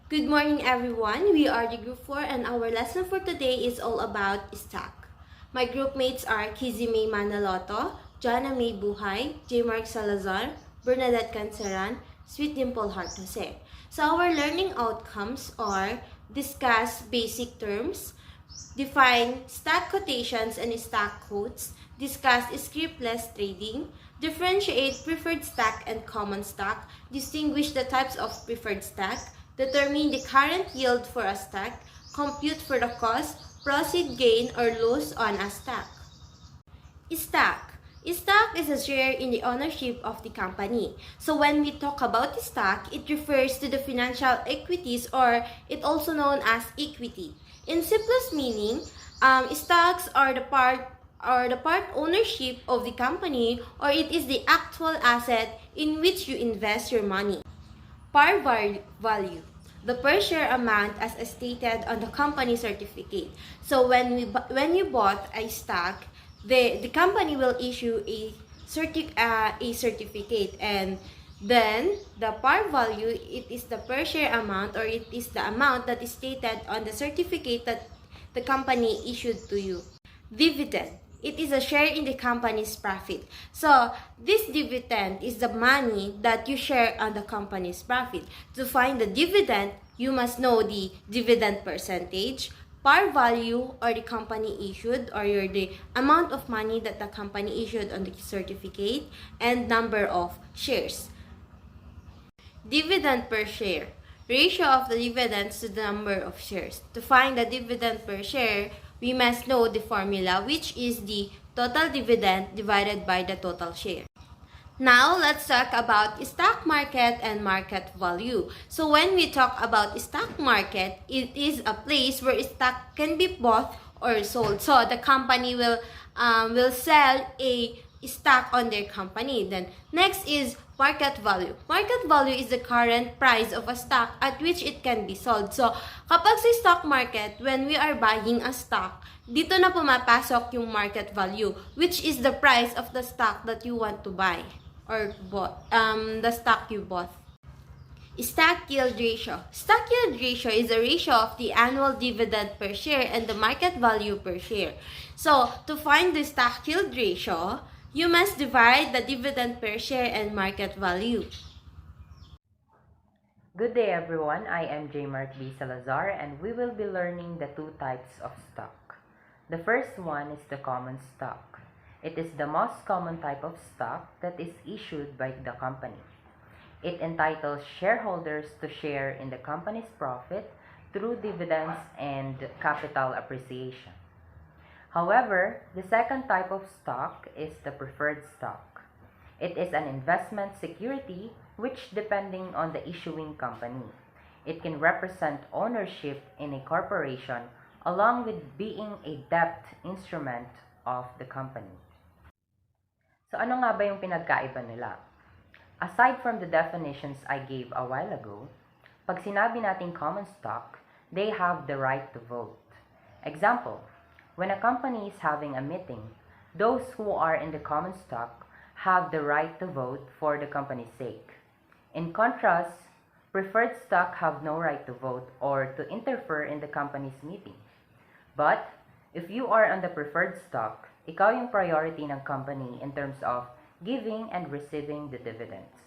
Good morning, everyone. We are the Group 4 and our lesson for today is all about stock. My group mates are Kizzy May Manaloto, Jana May Buhay, J. Mark Salazar, Bernadette Canceran, Sweet Dimple Heart Jose. So our learning outcomes are discuss basic terms, define stock quotations and stock quotes, discuss scriptless trading, differentiate preferred stock and common stock, distinguish the types of preferred stock, determine the current yield for a stock, compute for the cost, proceed gain or lose on a stock. Stock. Stock is a share in the ownership of the company. So when we talk about stock, it refers to the financial equities or it also known as equity. In simplest meaning, stocks are the part ownership of the company or it is the actual asset in which you invest your money. Par value, the per share amount as stated on the company certificate. So when you bought a stock, the company will issue a certificate, and then the par value, it is the per share amount or it is the amount that is stated on the certificate that the company issued to you. Dividend. It is a share in the company's profit. So, this dividend is the money that you share on the company's profit. To find the dividend, you must know the dividend percentage, par value or the company issued or the amount of money that the company issued on the certificate, and number of shares. Dividend per share. Ratio of the dividends to the number of shares. To find the dividend per share, we must know the formula, which is the total dividend divided by the total share. Now, let's talk about stock market and market value. So, when we talk about stock market, it is a place where stock can be bought or sold. So, the company will sell a stock on their company. Then, next is market value. Market value is the current price of a stock at which it can be sold. So, kapag sa stock market, when we are buying a stock, dito na pumapasok yung market value, which is the price of the stock that you want to buy or bought, the stock you bought. Stock yield ratio. Stock yield ratio is a ratio of the annual dividend per share and the market value per share. So, to find the stock yield ratio, you must divide the dividend per share and market value. Good day everyone, I am J. Mark B. Salazar and we will be learning the two types of stock. The first one is the common stock. It is the most common type of stock that is issued by the company. It entitles shareholders to share in the company's profit through dividends and capital appreciation. However, the second type of stock is the preferred stock. It is an investment security which, depending on the issuing company, it can represent ownership in a corporation along with being a debt instrument of the company. So ano nga ba yung pinagkaiba nila? Aside from the definitions I gave a while ago, pag sinabi nating common stock, they have the right to vote. Example, when a company is having a meeting, those who are in the common stock have the right to vote for the company's sake. In contrast, preferred stock have no right to vote or to interfere in the company's meeting. But, if you are on the preferred stock, ikaw yung priority ng company in terms of giving and receiving the dividends.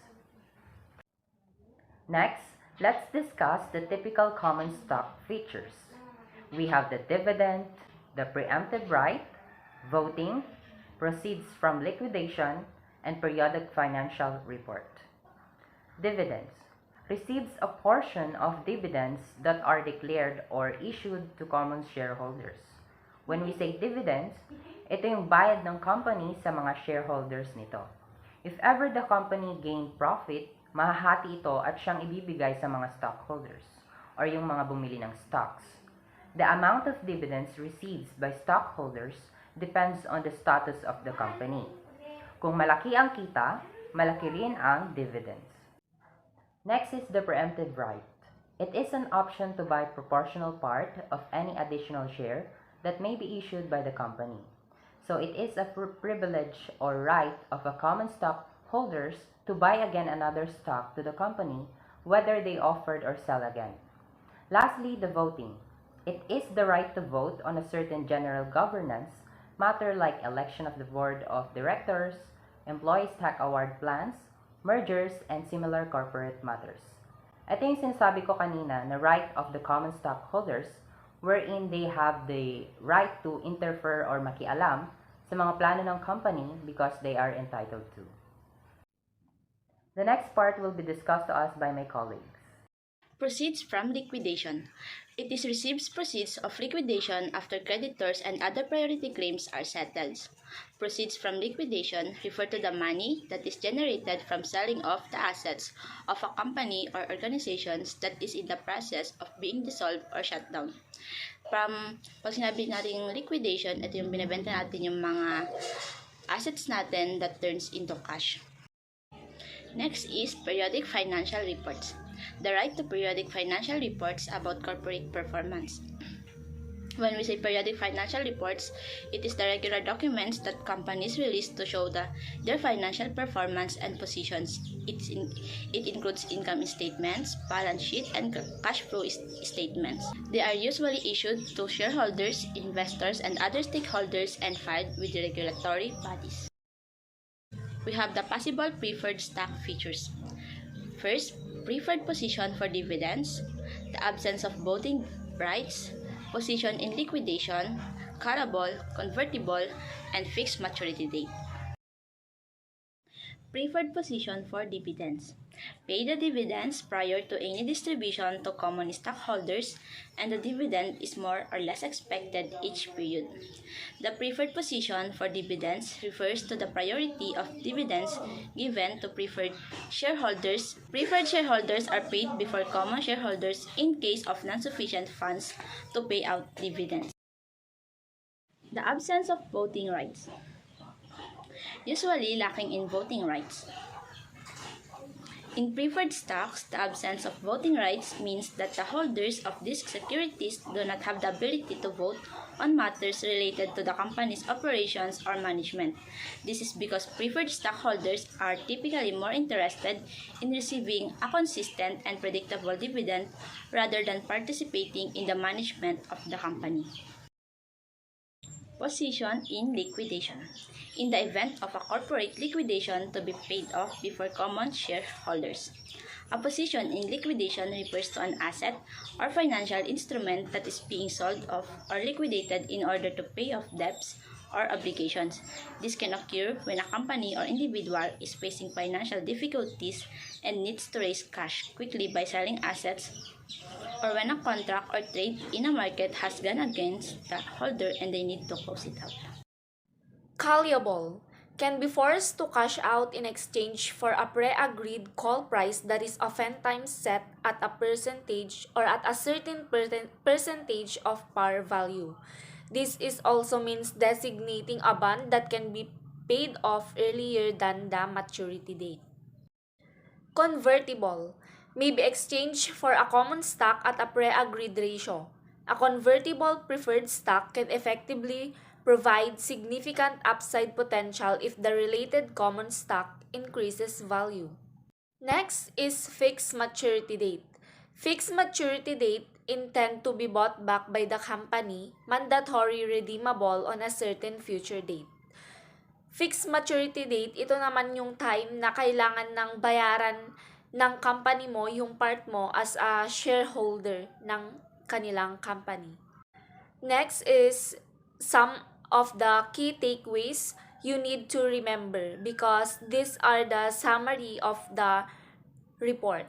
Next, let's discuss the typical common stock features. We have the dividend, the preemptive right, voting, proceeds from liquidation, and periodic financial report. Dividends receives a portion of dividends that are declared or issued to common shareholders. When we say dividends, ito yung bayad ng company sa mga shareholders nito. If ever the company gain profit, mahahati ito at siyang ibibigay sa mga stockholders or yung mga bumili ng stocks. The amount of dividends received by stockholders depends on the status of the company. Kung malaki ang kita, malaki rin ang dividends. Next is the preemptive right. It is an option to buy proportional part of any additional share that may be issued by the company. So it is a privilege or right of a common stock holders to buy again another stock to the company, whether they offered or sell again. Lastly, the voting. It is the right to vote on a certain general governance matter like election of the board of directors, employee stock award plans, mergers, and similar corporate matters. Ito yung sinasabi ko kanina na right of the common stockholders wherein they have the right to interfere or makialam sa mga plano ng company because they are entitled to. The next part will be discussed to us by my colleagues. Proceeds from liquidation. It is receives proceeds of liquidation after creditors and other priority claims are settled. Proceeds from liquidation refer to the money that is generated from selling off the assets of a company or organizations that is in the process of being dissolved or shut down. Pag sinabi natin liquidation, ito yung binibenta natin yung mga assets natin that turns into cash. Next is periodic financial reports. The right to periodic financial reports about corporate performance. When we say periodic financial reports, it is the regular documents that companies release to show their financial performance and positions. It includes income statements, balance sheet, and cash flow statements. They are usually issued to shareholders, investors, and other stakeholders and filed with the regulatory bodies. We have the possible preferred stock features. First, preferred position for dividends, the absence of voting rights, position in liquidation, callable, convertible, and fixed maturity date. Preferred position for dividends. Pay the dividends prior to any distribution to common stockholders, and the dividend is more or less expected each period. The preferred position for dividends refers to the priority of dividends given to preferred shareholders. Preferred shareholders are paid before common shareholders in case of non-sufficient funds to pay out dividends. The absence of voting rights. Usually lacking in voting rights. In preferred stocks, the absence of voting rights means that the holders of these securities do not have the ability to vote on matters related to the company's operations or management. This is because preferred stockholders are typically more interested in receiving a consistent and predictable dividend rather than participating in the management of the company. Position in liquidation. In the event of a corporate liquidation to be paid off before common shareholders. A position in liquidation refers to an asset or financial instrument that is being sold off or liquidated in order to pay off debts or obligations. This can occur when a company or individual is facing financial difficulties and needs to raise cash quickly by selling assets, or when a contract or trade in a market has gone against the holder and they need to close it out. Callable can be forced to cash out in exchange for a pre-agreed call price that is oftentimes set at a percentage or at a certain percentage of par value. This is also means designating a bond that can be paid off earlier than the maturity date. Convertible may be exchanged for a common stock at a pre-agreed ratio. A convertible preferred stock can effectively provide significant upside potential if the related common stock increases value. Next is fixed maturity date. Fixed maturity date intend to be bought back by the company, mandatory redeemable on a certain future date. Fixed maturity date, ito naman yung time na kailangan ng bayaran ng company mo yung part mo as a shareholder ng kanilang company. Next is some of the key takeaways you need to remember because these are the summary of the report.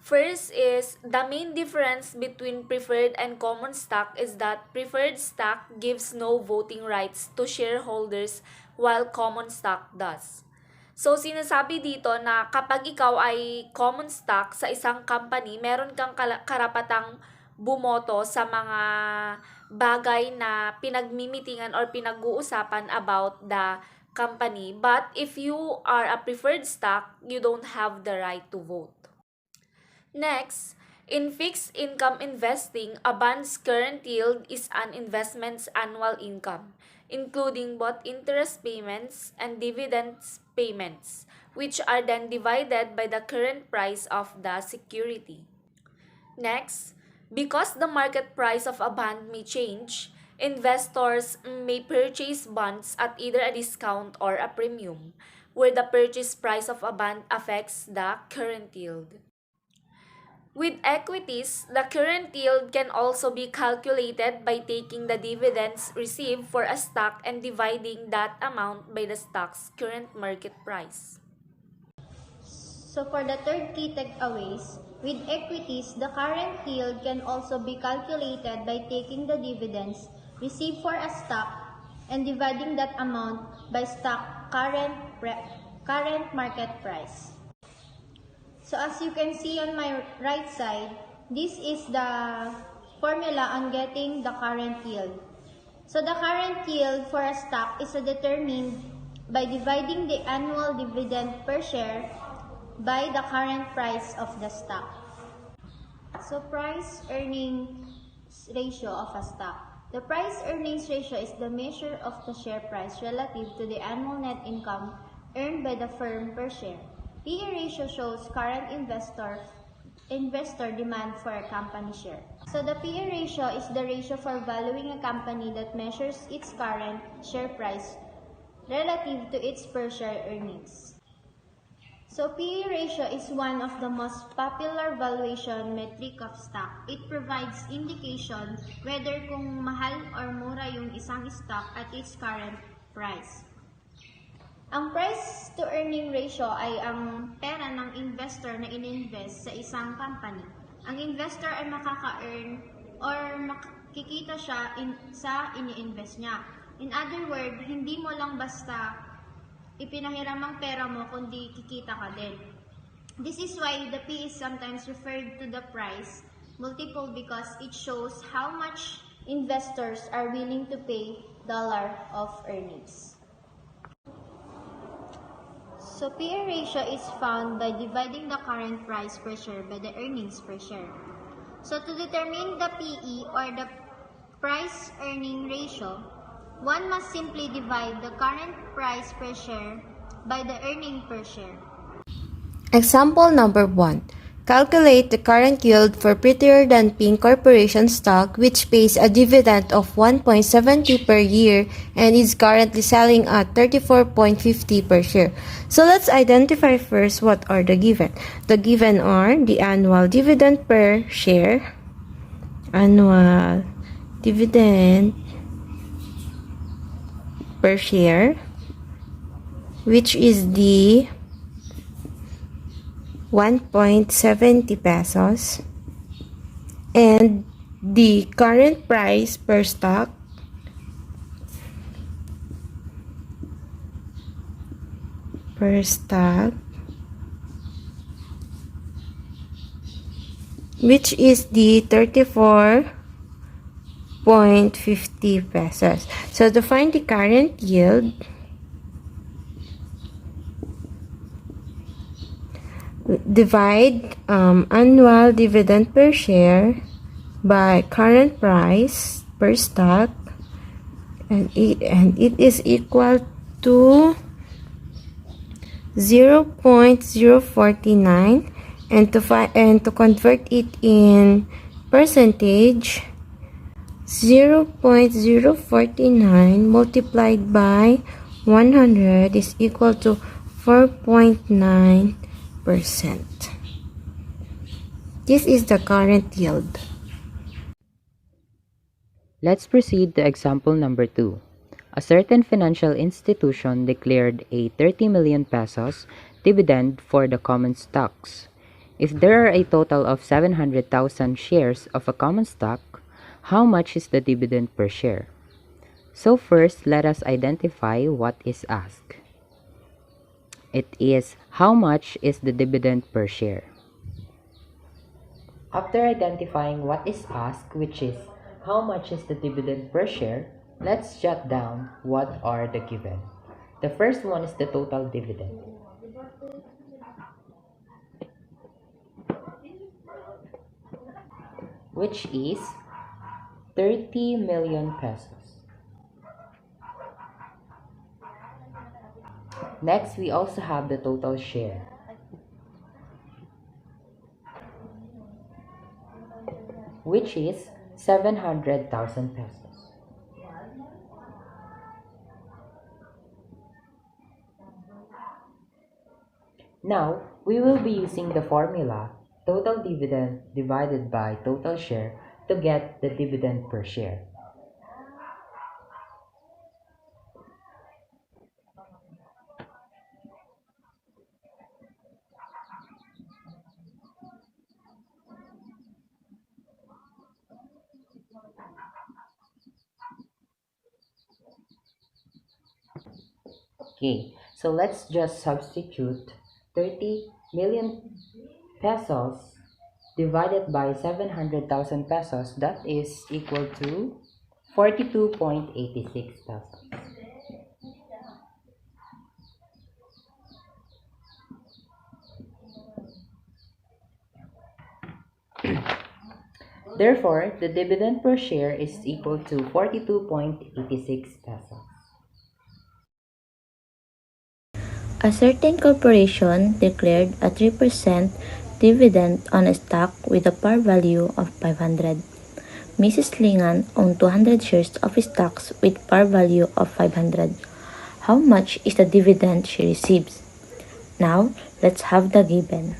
First is the main difference between preferred and common stock is that preferred stock gives no voting rights to shareholders while common stock does. So, sinasabi dito na kapag ikaw ay common stock sa isang company, meron kang karapatang bumoto sa mga bagay na pinagmimitingan or pinag-uusapan about the company. But if you are a preferred stock, you don't have the right to vote. Next, in fixed income investing, a bond's current yield is an investment's annual income, including both interest payments and dividends payments, which are then divided by the current price of the security. Next, because the market price of a bond may change, investors may purchase bonds at either a discount or a premium, where the purchase price of a bond affects the current yield. With equities, the current yield can also be calculated by taking the dividends received for a stock and dividing that amount by the stock's current market price. So for the third key takeaways, with equities, the current yield can also be calculated by taking the dividends received for a stock and dividing that amount by stock current market price. So as you can see on my right side, this is the formula on getting the current yield. So the current yield for a stock is determined by dividing the annual dividend per share by the current price of the stock. So price-earnings ratio of a stock. The price-earnings ratio is the measure of the share price relative to the annual net income earned by the firm per share. P/E ratio shows current investor demand for a company share. So the P/E ratio is the ratio for valuing a company that measures its current share price relative to its per share earnings. So P/E ratio is one of the most popular valuation metric of stock. It provides indication whether kung mahal or mura yung isang stock at its current price. Ang price to earning ratio ay ang pera ng investor na ininvest sa isang company. Ang investor ay makaka-earn or makikita siya sa ini-invest niya. In other words, hindi mo lang basta ipinahiram ang pera mo kundi kikita ka din. This is why the P is sometimes referred to the price multiple because it shows how much investors are willing to pay dollar of earnings. So P/E ratio is found by dividing the current price per share by the earnings per share. So to determine the P/E or the price earning ratio, one must simply divide the current price per share by the earning per share. Example number 1. Calculate the current yield for Prettier Than Pink Corporation stock, which pays a dividend of 1.70 per year and is currently selling at 34.50 per share. So let's identify first what are the given. The given are the annual dividend per share, annual dividend per share, which is the 1.70 pesos, and the current price per stock, which is the 34.50 pesos. So to find the current yield, divide annual dividend per share by current price per stock, and it is equal to 0.049, and to convert it in percentage, 0.049 multiplied by 100 is equal to 4.9%. This is the current yield. Let's proceed to example number 2. A certain financial institution declared a 30 million pesos dividend for the common stocks. If there are a total of 700,000 shares of a common stock, how much is the dividend per share? So first, let us identify what is asked. It is how much is the dividend per share. After identifying what is asked, which is how much is the dividend per share, let's jot down what are the given. The first one is the total dividend, which is 30 million pesos. Next, we also have the total share, which is 700,000 pesos. Now, we will be using the formula total dividend divided by total share to get the dividend per share. Okay, so let's just substitute 30 million pesos divided by 700,000 pesos, that is equal to 42.86 pesos. Therefore, the dividend per share is equal to 42.86 pesos. A certain corporation declared a 3% dividend on a stock with a par value of 500. Mrs. Lingan owned 200 shares of stocks with par value of 500. How much is the dividend she receives? Now, let's have the given.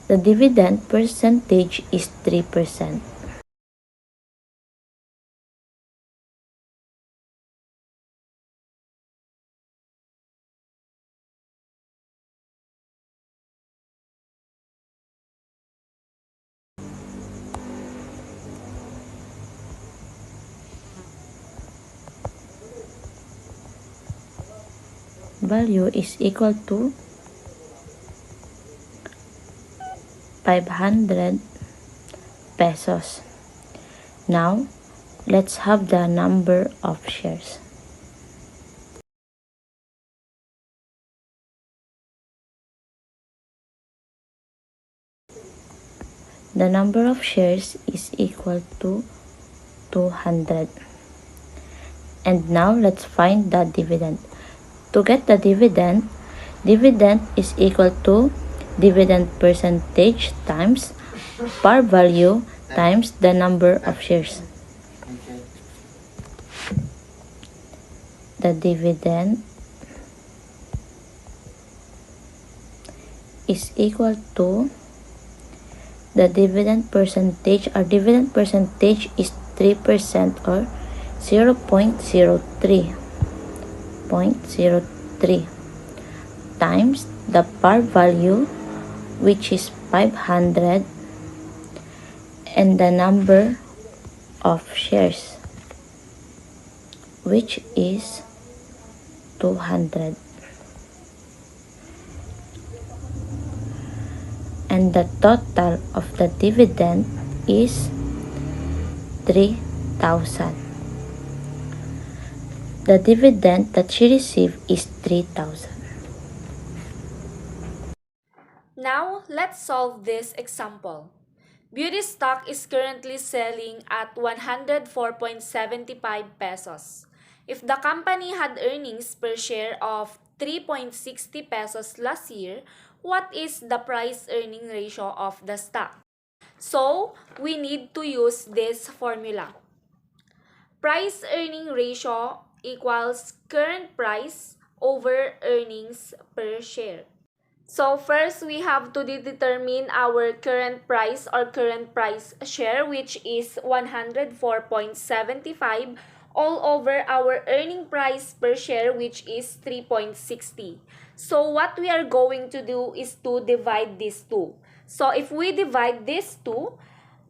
The dividend percentage is 3%. Value is equal to 500 pesos. Now, let's have the number of shares. The number of shares is equal to 200. And now let's find the dividend. To get the dividend is equal to dividend percentage times par value times the number of shares. The dividend is equal to the dividend percentage. Our dividend percentage is 3% or 0.03 times the par value, which is 500, and the number of shares, which is 200. And the total of the dividend is 3,000. The dividend that she received is 3,000. Now, let's solve this example. Beauty stock is currently selling at 104.75 pesos. If the company had earnings per share of 3.60 pesos last year, what is the price-earning ratio of the stock? So, we need to use this formula. Price-earning ratio equals current price over earnings per share. So first, we have to determine our current price or current price share, which is 104.75 all over our earning price per share, which is 3.60. So what we are going to do is to divide these two. So if we divide these two,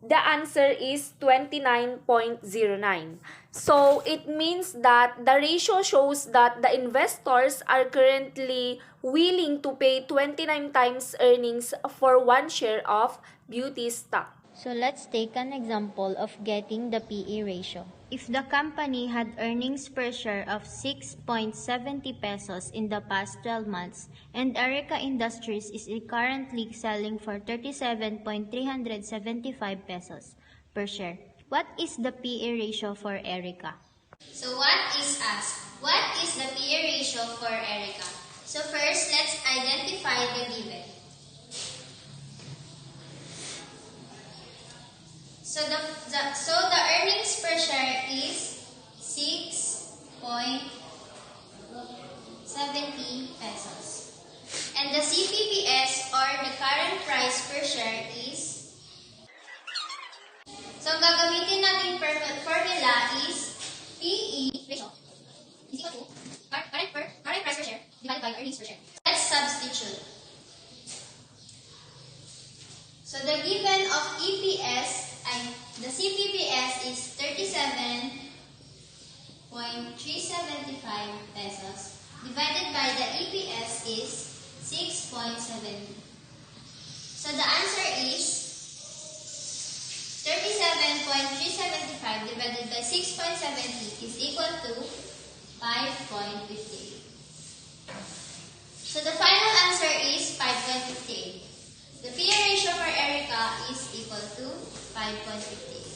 the answer is 29.09. So it means that the ratio shows that the investors are currently willing to pay 29 times earnings for one share of beauty stock. So let's take an example of getting the PE ratio. If the company had earnings per share of 6.70 pesos in the past 12 months and Erica Industries is currently selling for 37.375 pesos per share, what is the PE ratio for Erica? So what is the PE ratio for Erica? So first, let's pesos. And the CPPS or the current price per share is, so ang gagamitin natin formula is PE ratio is equal to current price per share divided by earnings per share. Let's substitute. So the given of EPS, the CPPS is 37.375 pesos divided by the EPS is 6.7. So the answer is 37.375 divided by 6.70 is equal to 5.58. So the final answer is 5.58. The PE ratio for Erica is equal to 5.58.